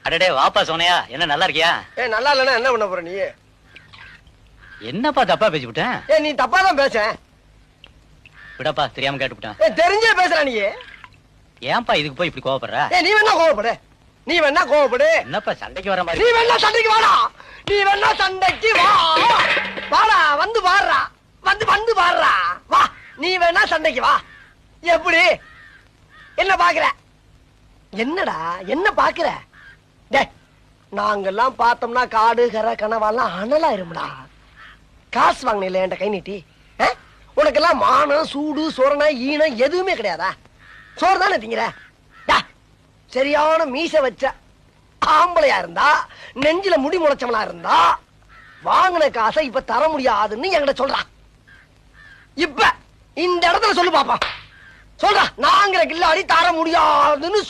அடடே வாப்பா சோனையா, என்ன நல்லா இருக்கியா? நல்லா இல்லன்னா என்ன பண்ண போற நீ? என்னப்பா தப்பா பேசிவிட்டேன்? நீ தப்பா தான் பேச. விடப்பா, தெரியாம கேட்டுவிட்டேன். தெரிஞ்சே பேசுற நீ. ஏன்பா இதுக்கு போய் இப்படி கோவப்படுற? நீ வேணா கோவப்படு, நீ வேணா கோவப்படு. என்னப்பா சண்டைக்கு வர மாதிரி? நீ வேணா சண்டைக்கு வாடா, நீ வேணா சண்டைக்கு வா. வாடா, வந்து பாடுறா, வந்து பாடுறா, வா. நீ வேணா சண்டைக்கு வா. எப்படி? என்ன பாக்குற? என்னடா என்ன பாக்குற? நாங்கெல்லாம் பார்த்தோம்னா காடு கரை கனவாலாம் அனலா இருமுடா. காசு வாங்கின என்கிட்ட கை நீட்டி. உனக்கெல்லாம் மானம் சூடு சோரணா ஈனம் எதுவுமே கிடையாதா? சோறு தானே திங்கிற? சரியான மீச வச்ச ஆம்பளையா இருந்தா, நெஞ்சில முடி முளைச்சவனா இருந்தா, வாங்கின காசை இப்ப தர முடியாதுன்னு என்கிட்ட சொல்றான். இப்ப இந்த இடத்துல சொல்லு பாப்பா, சொல்றா. நாங்கிற கில்லாடி தர முடியாதுன்னு